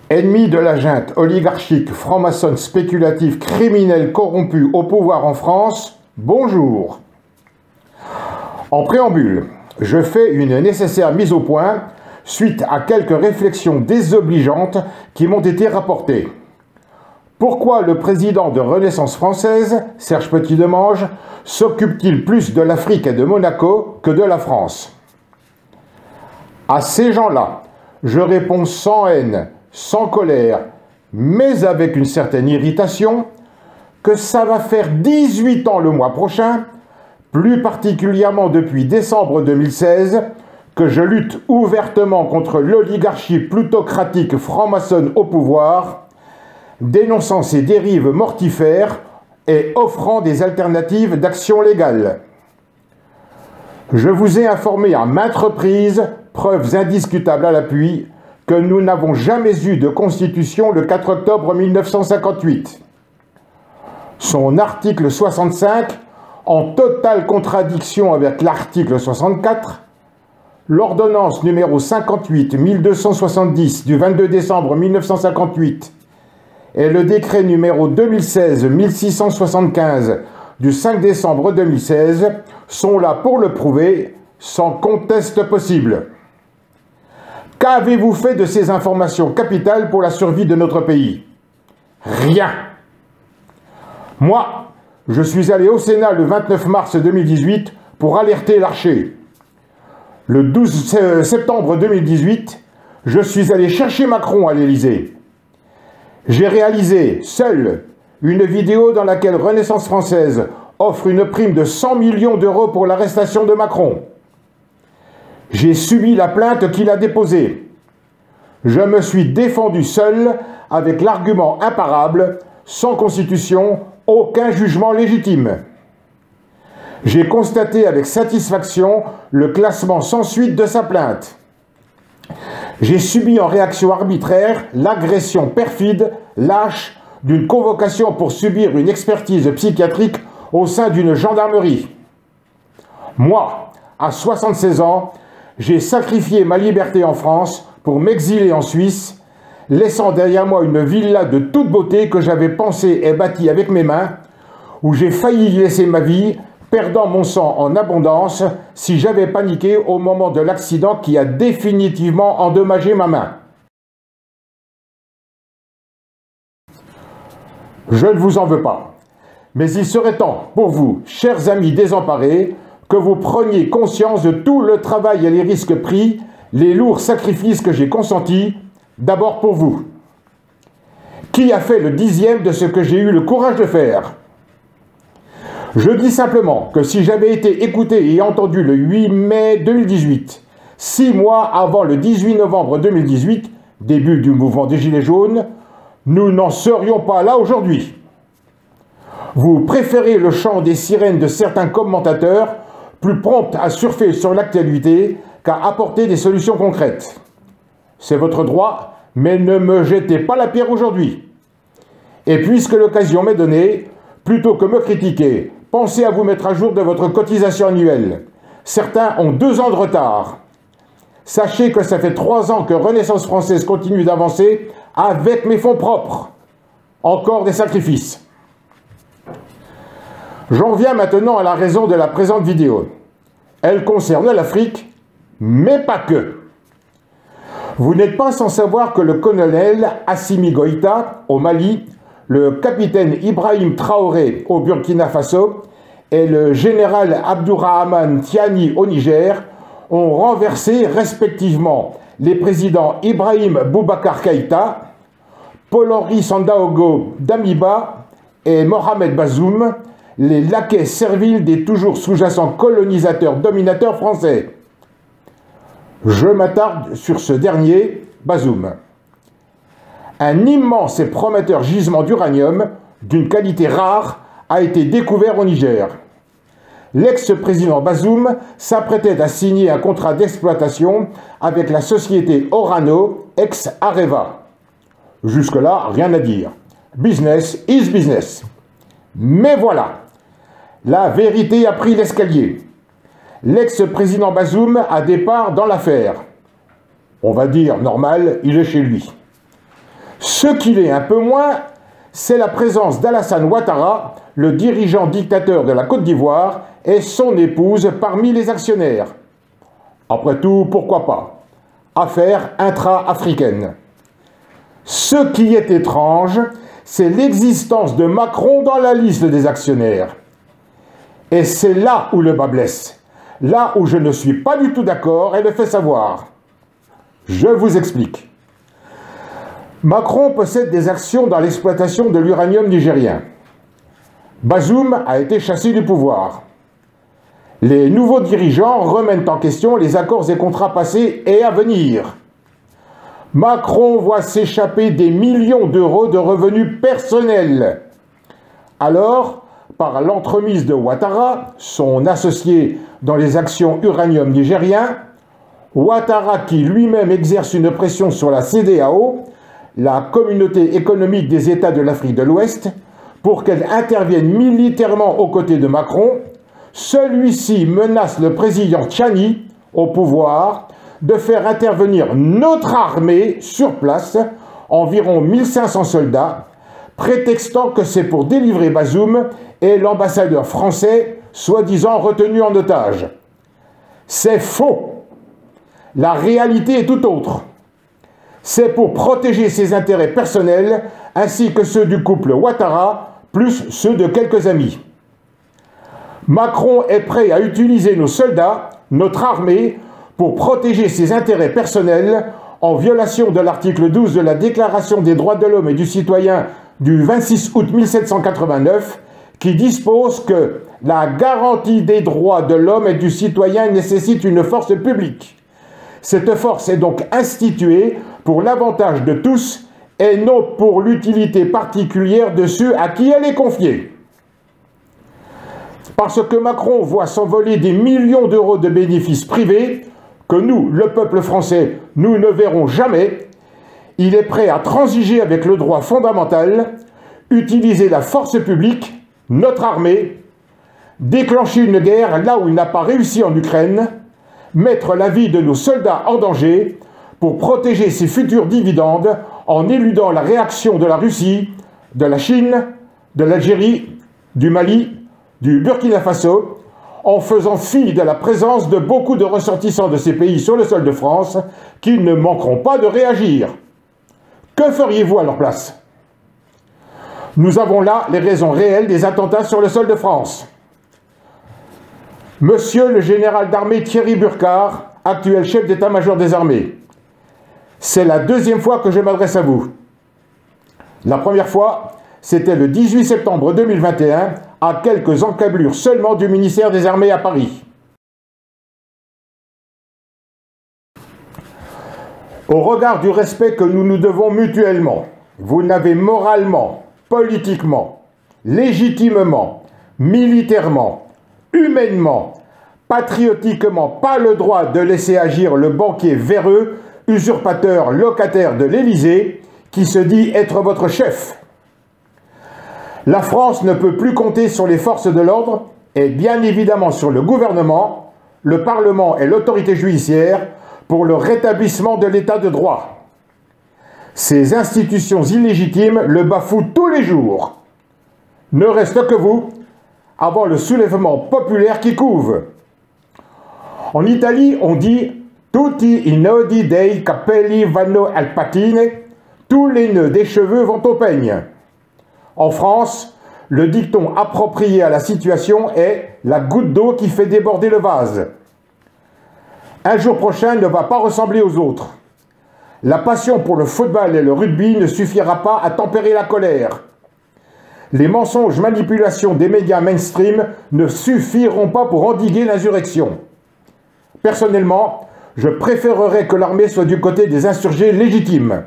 Ennemis de la junte oligarchique, franc-maçonne, spéculative, criminelle, corrompue au pouvoir en France, bonjour. En préambule, je fais une nécessaire mise au point suite à quelques réflexions désobligeantes qui m'ont été rapportées. Pourquoi le président de Renaissance française, Serge Petit-Demange, s'occupe-t-il plus de l'Afrique et de Monaco que de la France? À ces gens-là, je réponds sans haine, sans colère, mais avec une certaine irritation, que ça va faire 18 ans le mois prochain, plus particulièrement depuis décembre 2016, que je lutte ouvertement contre l'oligarchie plutocratique franc-maçonne au pouvoir, dénonçant ses dérives mortifères et offrant des alternatives d'action légale. Je vous ai informé à maintes reprises, preuves indiscutables à l'appui, que nous n'avons jamais eu de constitution le 4 octobre 1958. Son article 65, en totale contradiction avec l'article 64, l'ordonnance numéro 58-1270 du 22 décembre 1958 et le décret numéro 2016-1675 du 5 décembre 2016 sont là pour le prouver, sans conteste possible. Qu'avez-vous fait de ces informations capitales pour la survie de notre pays? Rien. Moi, je suis allé au Sénat le 29 mars 2018 pour alerter l'Archer. Le 12 septembre 2018, je suis allé chercher Macron à l'Élysée. J'ai réalisé, seul, une vidéo dans laquelle Renaissance française offre une prime de 100 millions d'euros pour l'arrestation de Macron. J'ai subi la plainte qu'il a déposée. Je me suis défendu seul avec l'argument imparable, sans constitution, aucun jugement légitime. J'ai constaté avec satisfaction le classement sans suite de sa plainte. J'ai subi en réaction arbitraire l'agression perfide, lâche, d'une convocation pour subir une expertise psychiatrique au sein d'une gendarmerie. Moi, à 76 ans, j'ai sacrifié ma liberté en France pour m'exiler en Suisse, laissant derrière moi une villa de toute beauté que j'avais pensée et bâtie avec mes mains, où j'ai failli y laisser ma vie, perdant mon sang en abondance si j'avais paniqué au moment de l'accident qui a définitivement endommagé ma main. Je ne vous en veux pas, mais il serait temps pour vous, chers amis désemparés, que vous preniez conscience de tout le travail et les risques pris, les lourds sacrifices que j'ai consentis, d'abord pour vous. Qui a fait le 10e de ce que j'ai eu le courage de faire? Je dis simplement que si j'avais été écouté et entendu le 8 mai 2018, 6 mois avant le 18 novembre 2018, début du mouvement des Gilets jaunes, nous n'en serions pas là aujourd'hui. Vous préférez le chant des sirènes de certains commentateurs, plus prompts à surfer sur l'actualité qu'à apporter des solutions concrètes. C'est votre droit, mais ne me jetez pas la pierre aujourd'hui. Et puisque l'occasion m'est donnée, plutôt que me critiquer, pensez à vous mettre à jour de votre cotisation annuelle. Certains ont 2 ans de retard. Sachez que ça fait 3 ans que Renaissance française continue d'avancer avec mes fonds propres. Encore des sacrifices. J'en viens maintenant à la raison de la présente vidéo. Elle concerne l'Afrique, mais pas que. Vous n'êtes pas sans savoir que le colonel Assimi Goïta, au Mali, le capitaine Ibrahim Traoré, au Burkina Faso, et le général Abdourahmane Tiani, au Niger, ont renversé respectivement les présidents Ibrahim Boubacar Keïta, Paul-Henri Sandaogo Damiba et Mohamed Bazoum, les laquais serviles des toujours sous-jacents colonisateurs dominateurs français. Je m'attarde sur ce dernier, Bazoum. Un immense et prometteur gisement d'uranium, d'une qualité rare, a été découvert au Niger. L'ex-président Bazoum s'apprêtait à signer un contrat d'exploitation avec la société Orano, ex-Areva. Jusque-là, rien à dire. Business is business. Mais voilà, la vérité a pris l'escalier. L'ex-président Bazoum a des parts dans l'affaire. On va dire normal, il est chez lui. Ce qu'il est un peu moins, c'est la présence d'Alassane Ouattara, le dirigeant dictateur de la Côte d'Ivoire, et son épouse parmi les actionnaires. Après tout, pourquoi pas? Affaire intra-africaine. Ce qui est étrange, c'est l'existence de Macron dans la liste des actionnaires. Et c'est là où le bât blesse, là où je ne suis pas du tout d'accord et le fais savoir. Je vous explique. Macron possède des actions dans l'exploitation de l'uranium nigérien. Bazoum a été chassé du pouvoir. Les nouveaux dirigeants remettent en question les accords et contrats passés et à venir. Macron voit s'échapper des millions d'euros de revenus personnels. Alors, par l'entremise de Ouattara, son associé dans les actions uranium nigérien, Ouattara qui lui-même exerce une pression sur la CEDEAO, la Communauté économique des États de l'Afrique de l'Ouest, pour qu'elle intervienne militairement aux côtés de Macron, celui-ci menace le président Tchani, au pouvoir, de faire intervenir notre armée sur place, environ 1500 soldats, prétextant que c'est pour délivrer Bazoum et l'ambassadeur français, soi-disant retenu en otage. C'est faux. La réalité est tout autre. C'est pour protéger ses intérêts personnels, ainsi que ceux du couple Ouattara, plus ceux de quelques amis. Macron est prêt à utiliser nos soldats, notre armée, pour protéger ses intérêts personnels en violation de l'article 12 de la Déclaration des droits de l'homme et du citoyen du 26 août 1789, qui dispose que la garantie des droits de l'homme et du citoyen nécessite une force publique. Cette force est donc instituée pour l'avantage de tous et non pour l'utilité particulière de ceux à qui elle est confiée. Parce que Macron voit s'envoler des millions d'euros de bénéfices privés, que nous, le peuple français, nous ne verrons jamais, il est prêt à transiger avec le droit fondamental, utiliser la force publique, notre armée, déclencher une guerre là où il n'a pas réussi en Ukraine, mettre la vie de nos soldats en danger pour protéger ses futurs dividendes en éludant la réaction de la Russie, de la Chine, de l'Algérie, du Mali, du Burkina Faso, en faisant fi de la présence de beaucoup de ressortissants de ces pays sur le sol de France qui ne manqueront pas de réagir. Que feriez-vous à leur place? Nous avons là les raisons réelles des attentats sur le sol de France. Monsieur le général d'armée Thierry Burkhardt, actuel chef d'état-major des armées, c'est la deuxième fois que je m'adresse à vous. La première fois, c'était le 18 septembre 2021, à quelques encablures seulement du ministère des Armées à Paris. Au regard du respect que nous nous devons mutuellement, vous n'avez moralement, politiquement, légitimement, militairement, humainement, patriotiquement pas le droit de laisser agir le banquier véreux, usurpateur locataire de l'Élysée, qui se dit être votre chef. La France ne peut plus compter sur les forces de l'ordre et bien évidemment sur le gouvernement, le Parlement et l'autorité judiciaire pour le rétablissement de l'état de droit. Ces institutions illégitimes le bafouent tous les jours. Ne reste que vous, avant le soulèvement populaire qui couve. En Italie, on dit « Tutti i nodi dei capelli vanno al patine », tous les nœuds des cheveux vont au peigne. En France, le dicton approprié à la situation est « la goutte d'eau qui fait déborder le vase ». Un jour prochain ne va pas ressembler aux autres. La passion pour le football et le rugby ne suffira pas à tempérer la colère. Les mensonges, manipulations des médias mainstream ne suffiront pas pour endiguer l'insurrection. Personnellement, je préférerais que l'armée soit du côté des insurgés légitimes.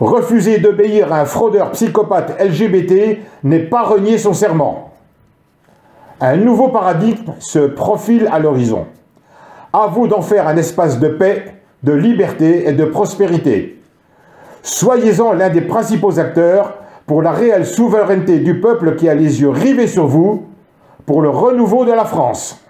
Refuser d'obéir à un fraudeur psychopathe LGBT n'est pas renier son serment. Un nouveau paradigme se profile à l'horizon. À vous d'en faire un espace de paix, de liberté et de prospérité. Soyez-en l'un des principaux acteurs pour la réelle souveraineté du peuple qui a les yeux rivés sur vous, pour le renouveau de la France.